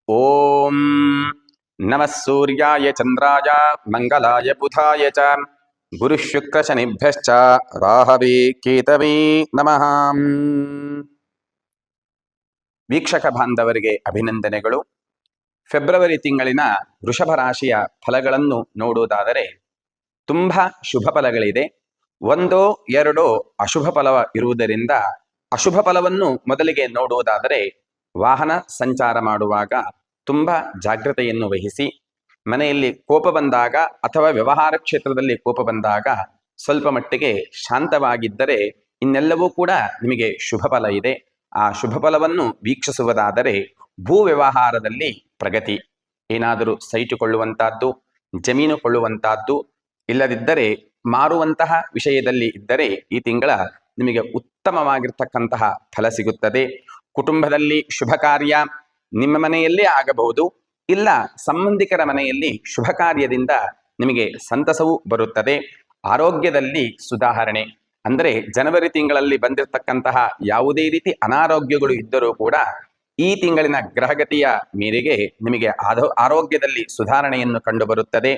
ಓಂ ನಮಃ ಸೂರ್ಯಾಯ ಚಂದ್ರಾಯ ಮಂಗಲಾಯ ಬುಧಾಯ ಚ ಗುರುಃ ಶುಕ್ರ ಶನಿಭ್ಯಶ್ಚ ರಾಹವೇ ಕೇತವೇ ನಮಃ. ವೀಕ್ಷಕ ಬಾಂಧವರಿಗೆ ಅಭಿನಂದನೆಗಳು. ಫೆಬ್ರವರಿ ತಿಂಗಳಿನ ವೃಷಭ ರಾಶಿಯ ಫಲಗಳನ್ನು ನೋಡುವುದಾದರೆ ತುಂಬಾ ಶುಭ ಫಲಗಳಿದೆ. 1-2 ಅಶುಭ ಫಲ ಇರುವುದರಿಂದ ಅಶುಭ ಫಲವನ್ನು ಮೊದಲಿಗೆ ನೋಡುವುದಾದರೆ ವಾಹನ ಸಂಚಾರ ಮಾಡುವಾಗ ತುಂಬಾ ಜಾಗ್ರತೆಯನ್ನು ವಹಿಸಿ. ಮನೆಯಲ್ಲಿ ಕೋಪ ಬಂದಾಗ ಅಥವಾ ವ್ಯವಹಾರ ಕ್ಷೇತ್ರದಲ್ಲಿ ಕೋಪ ಬಂದಾಗ ಸ್ವಲ್ಪ ಮಟ್ಟಿಗೆ ಶಾಂತವಾಗಿದ್ದರೆ ಇನ್ನೆಲ್ಲವೂ ಕೂಡ ನಿಮಗೆ ಶುಭ ಫಲ ಇದೆ. ಆ ಶುಭ ಫಲವನ್ನು ವೀಕ್ಷಿಸುವುದಾದರೆ ಭೂ ವ್ಯವಹಾರದಲ್ಲಿ ಪ್ರಗತಿ, ಏನಾದರೂ ಸೈಟು ಕೊಳ್ಳುವಂತಹದ್ದು, ಜಮೀನು ಕೊಳ್ಳುವಂತಹದ್ದು, ಇಲ್ಲದಿದ್ದರೆ ಮಾರುವಂತಹ ವಿಷಯದಲ್ಲಿ ಇದ್ದರೆ ಈ ತಿಂಗಳ ನಿಮಗೆ ಉತ್ತಮವಾಗಿರ್ತಕ್ಕಂತಹ ಫಲ ಸಿಗುತ್ತದೆ. ಕುಟುಂಬದಲ್ಲಿ ಶುಭ ಕಾರ್ಯ ನಿಮ್ಮ ಮನೆಯಲ್ಲೇ ಆಗಬಹುದು, ಇಲ್ಲ ಸಂಬಂಧಿಕರ ಮನೆಯಲ್ಲಿ ಶುಭ ಕಾರ್ಯದಿಂದ ನಿಮಗೆ ಸಂತಸವೂ ಬರುತ್ತದೆ. ಆರೋಗ್ಯದಲ್ಲಿ ಸುಧಾರಣೆ, ಅಂದರೆ ಜನವರಿ ತಿಂಗಳಲ್ಲಿ ಬಂದಿರತಕ್ಕಂತಹ ಯಾವುದೇ ರೀತಿ ಅನಾರೋಗ್ಯಗಳು ಇದ್ದರೂ ಕೂಡ ಈ ತಿಂಗಳಿನ ಗ್ರಹಗತಿಯ ಮೇರೆಗೆ ನಿಮಗೆ ಆರೋಗ್ಯದಲ್ಲಿ ಸುಧಾರಣೆಯನ್ನು ಕಂಡುಬರುತ್ತದೆ.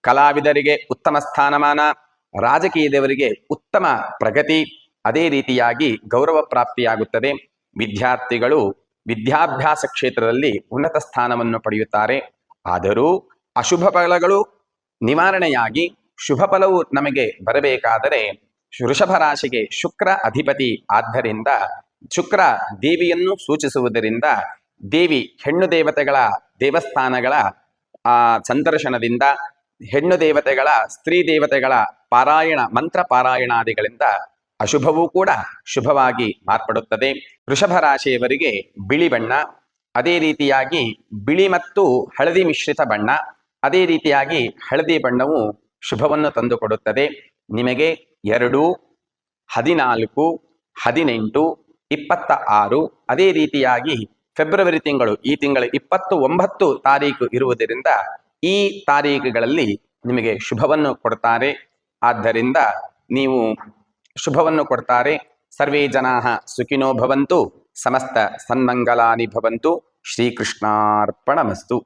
ಕಲಾವಿದರಿಗೆ ಉತ್ತಮ ಸ್ಥಾನಮಾನ, ರಾಜಕೀಯದವರಿಗೆ ಉತ್ತಮ ಪ್ರಗತಿ, ಅದೇ ರೀತಿಯಾಗಿ ಗೌರವ ಪ್ರಾಪ್ತಿಯಾಗುತ್ತದೆ. ವಿದ್ಯಾರ್ಥಿಗಳು ವಿದ್ಯಾಭ್ಯಾಸ ಕ್ಷೇತ್ರದಲ್ಲಿ ಉನ್ನತ ಸ್ಥಾನವನ್ನು ಪಡೆಯುತ್ತಾರೆ. ಆದರೂ ಅಶುಭ ಫಲಗಳು ನಿವಾರಣೆಯಾಗಿ ಶುಭ ಫಲವು ನಮಗೆ ಬರಬೇಕಾದರೆ ವೃಷಭ ರಾಶಿಗೆ ಶುಕ್ರ ಅಧಿಪತಿ ಆದ್ದರಿಂದ ಶುಕ್ರ ದೇವಿಯನ್ನು ಸೂಚಿಸುವುದರಿಂದ ದೇವಿ ಹೆಣ್ಣು ದೇವತೆಗಳ ದೇವಸ್ಥಾನಗಳ ಸಂದರ್ಶನದಿಂದ, ಹೆಣ್ಣು ದೇವತೆಗಳ ಸ್ತ್ರೀ ದೇವತೆಗಳ ಪಾರಾಯಣ ಮಂತ್ರ ಪಾರಾಯಣಾದಿಗಳಿಂದ ಅಶುಭವೂ ಕೂಡ ಶುಭವಾಗಿ ಮಾರ್ಪಡುತ್ತದೆ. ವೃಷಭ ರಾಶಿಯವರಿಗೆ ಬಿಳಿ ಬಣ್ಣ, ಅದೇ ರೀತಿಯಾಗಿ ಬಿಳಿ ಮತ್ತು ಹಳದಿ ಮಿಶ್ರಿತ ಬಣ್ಣ, ಅದೇ ರೀತಿಯಾಗಿ ಹಳದಿ ಬಣ್ಣವು ಶುಭವನ್ನು ತಂದುಕೊಡುತ್ತದೆ. ನಿಮಗೆ 2, 14, 18, 26 ಅದೇ ರೀತಿಯಾಗಿ ಫೆಬ್ರವರಿ ತಿಂಗಳು ಈ ತಿಂಗಳ 29 ತಾರೀಕು ಇರುವುದರಿಂದ ಈ ತಾರೀಕುಗಳಲ್ಲಿ ನಿಮಗೆ ಶುಭವನ್ನು ಕೊಡ್ತಾರೆ. ಆದ್ದರಿಂದ ನೀವು ಶುಭವನ್ನು ಕೊಡ್ತಾರೆ. ಸರ್ವೇ ಜನಾಃ ಸುಖಿನೋ ಭವಂತು, ಸಮಸ್ತ ಸನ್ಮಂಗಲಾನಿ ಭವಂತು. ಶ್ರೀಕೃಷ್ಣಾರ್ಪಣಮಸ್ತು.